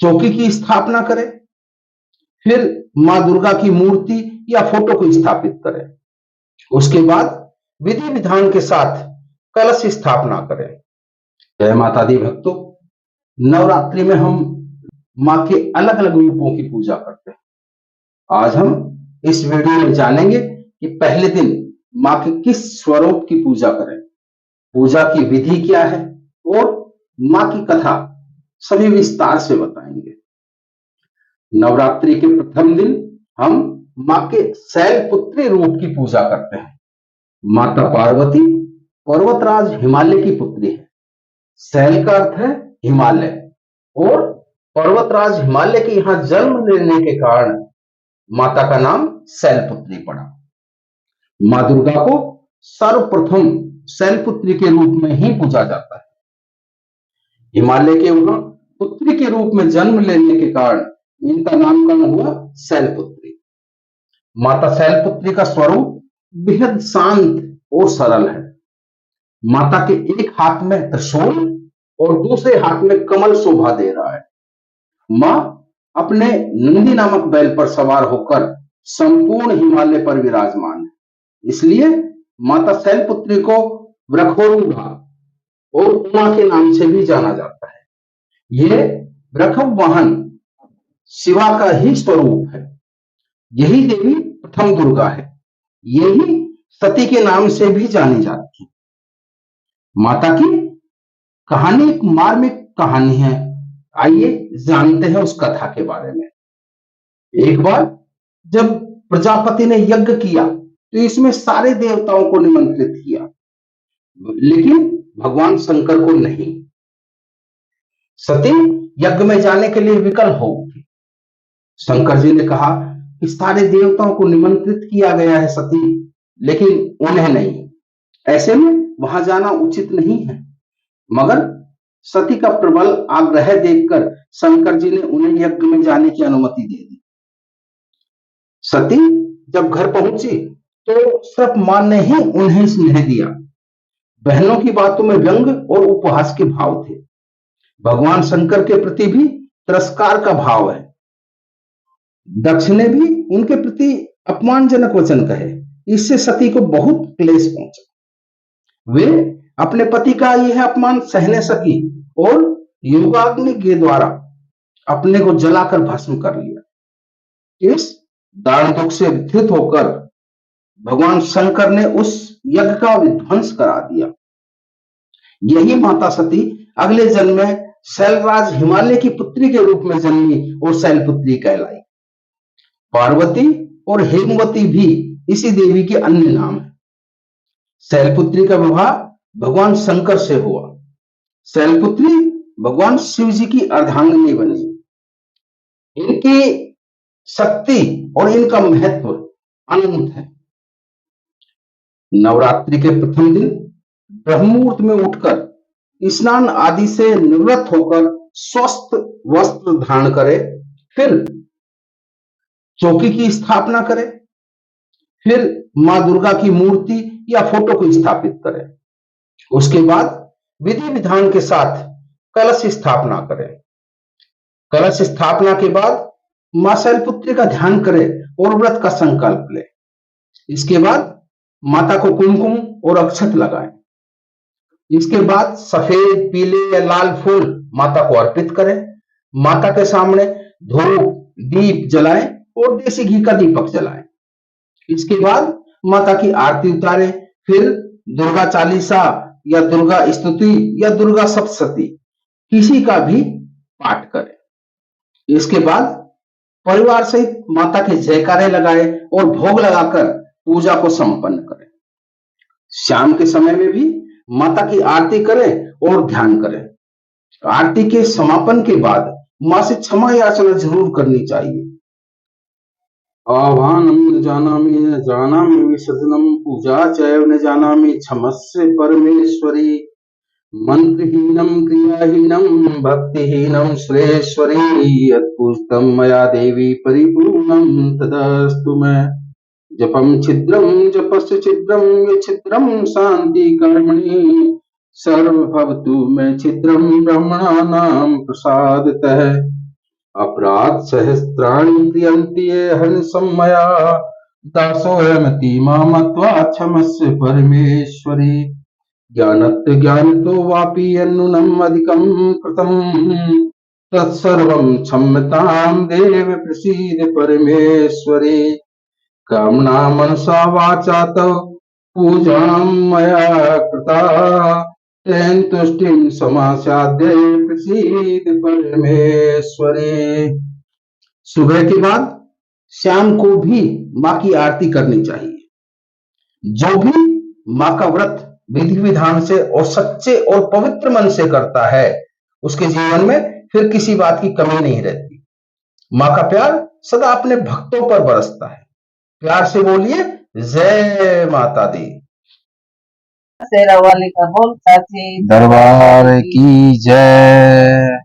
चौकी की स्थापना करें, फिर मां दुर्गा की मूर्ति या फोटो को स्थापित करें। उसके बाद विधि विधान के साथ कलश स्थापना करें। जय माता दी भक्तों, नवरात्रि में हम मां के अलग अलग रूपों की पूजा करते हैं। आज हम इस वीडियो में जानेंगे कि पहले दिन मां के किस स्वरूप की पूजा करें, पूजा की विधि क्या है और मां की कथा सभी विस्तार से बताएंगे। नवरात्रि के प्रथम दिन हम मां के शैलपुत्री रूप की पूजा करते हैं। माता पार्वती पर्वतराज हिमालय की पुत्री है। शैल का अर्थ है हिमालय और पर्वतराज हिमालय के यहां जन्म लेने के कारण माता का नाम शैलपुत्री पड़ा। मां दुर्गा को सर्वप्रथम शैलपुत्री के रूप में ही पूजा जाता है। हिमालय के वहां पुत्री के रूप में जन्म लेने के कारण इनका नामकरण हुआ शैलपुत्री। माता शैलपुत्री का स्वरूप बेहद शांत और सरल है। माता के एक हाथ में त्रिशूल और दूसरे हाथ में कमल शोभा दे रहा है। मां अपने नंदी नामक बैल पर सवार होकर संपूर्ण हिमालय पर विराजमान है। इसलिए माता शैलपुत्री को वृषोरूढ़ा और उमा के नाम से भी जाना जाता है। यह वृषभ वाहन शिवा का ही स्वरूप है। यही देवी प्रथम दुर्गा है। यही सती के नाम से भी जानी जाती है। माता की कहानी एक मार्मिक कहानी है। आइए जानते हैं उस कथा के बारे में। एक बार जब प्रजापति ने यज्ञ किया तो इसमें सारे देवताओं को निमंत्रित किया, लेकिन भगवान शंकर को नहीं। सती यज्ञ में जाने के लिए विकल हो उठी। शंकर जी ने कहा कि सारे देवताओं को निमंत्रित किया गया है सती, लेकिन उन्हें नहीं। ऐसे में वहां जाना उचित नहीं है। मगर सती का प्रबल आग्रह देखकर शंकर जी ने उन्हें यज्ञ में जाने की अनुमति दे दी। सती जब घर पहुंची तो सिर्फ मां ने ही उन्हें स्नेह दिया। बहनों की बातों में व्यंग और उपहास के भाव थे। भगवान शंकर के प्रति भी तिरस्कार का भाव है। दक्ष ने भी उनके प्रति अपमानजनक वचन कहे। इससे सती को बहुत क्लेश पहुंचा। वे अपने पति का यह अपमान सह न सकी और योगाग्नि के द्वारा अपने को जलाकर भस्म कर लिया। इस दारुण दुख से व्यथित होकर भगवान शंकर ने उस यज्ञ का विध्वंस करा दिया। यही माता सती अगले जन्म में शैलराज हिमालय की पुत्री के रूप में जन्मी और शैलपुत्री कहलाई। पार्वती और हेमवती भी इसी देवी के अन्य नाम है। शैलपुत्री का विवाह भगवान शंकर से हुआ। शैलपुत्री भगवान शिव जी की अर्धांगिनी बनी। इनकी शक्ति और इनका महत्व अनंत है। नवरात्रि के प्रथम दिन ब्रह्ममुहूर्त में उठकर स्नान आदि से निवृत्त होकर स्वस्थ वस्त्र धारण करें, फिर चौकी की स्थापना करें, फिर मां दुर्गा की मूर्ति या फोटो को स्थापित करें। उसके बाद विधि विधान के साथ कलश स्थापना करें। कलश स्थापना के बाद मां शैलपुत्री का ध्यान करें और व्रत का संकल्प लें। इसके बाद माता को कुमकुम और अक्षत लगाएं। इसके बाद सफेद, पीले या लाल फूल माता को अर्पित करें। माता के सामने धूप, दीप जलाएं और देसी घी का दीपक जलाएं। इसके बाद माता की आरती उतारें। फिर दुर्गा चालीसा या दुर्गा स्तुति या दुर्गा सप्तशती किसी का भी पाठ करें। इसके बाद परिवार सहित माता के जयकारे लगाएं और भोग लगाकर पूजा को संपन्न करें। शाम के समय में भी माता की आरती करें और ध्यान करें। आरती के समापन के बाद मां से क्षमा याचना जरूर करनी चाहिए। आह्वानम जानामि न जानामि विसर्जनम पूजा चैव न जानामि क्षमस्व परमेश्वरी मंत्रहीनम क्रियाहीनम भक्तिहीनम सुरेश्वरी यत्पुस्तम मया देवी परिपूर्णम तदस्तु मे। जपम छिद्रम जपस्य छिद्रम ये छिद्रम शांति कर्मणि सर्वभवतु मे छिद्रम ब्रह्मणानां प्रसादतः। अपराध सहस्त्राणि क्रियन्ति ये हर्निशं मया दासोऽयमिति मां मत्वा क्षमस्व परमेश्वरी। ज्ञानत्व ज्ञानितो वापि यन्नूनम् अधिकं कृतं तत्सर्वं क्षम्यतां देव प्रसीद परमेश्वरी। कामना मनसा वाचा तव पूजां मया कृता तेन तुष्टिं समास्याद्य प्रसीद परमेश्वरी। सुबह के बाद शाम को भी माँ की आरती करनी चाहिए। जो भी माँ का व्रत विधि विधान से और सच्चे और पवित्र मन से करता है उसके जीवन में फिर किसी बात की कमी नहीं रहती। माँ का प्यार सदा अपने भक्तों पर बरसता है। प्यार से बोलिए जय माता दी। शेरा वाली का बोल साची दरबार की जय।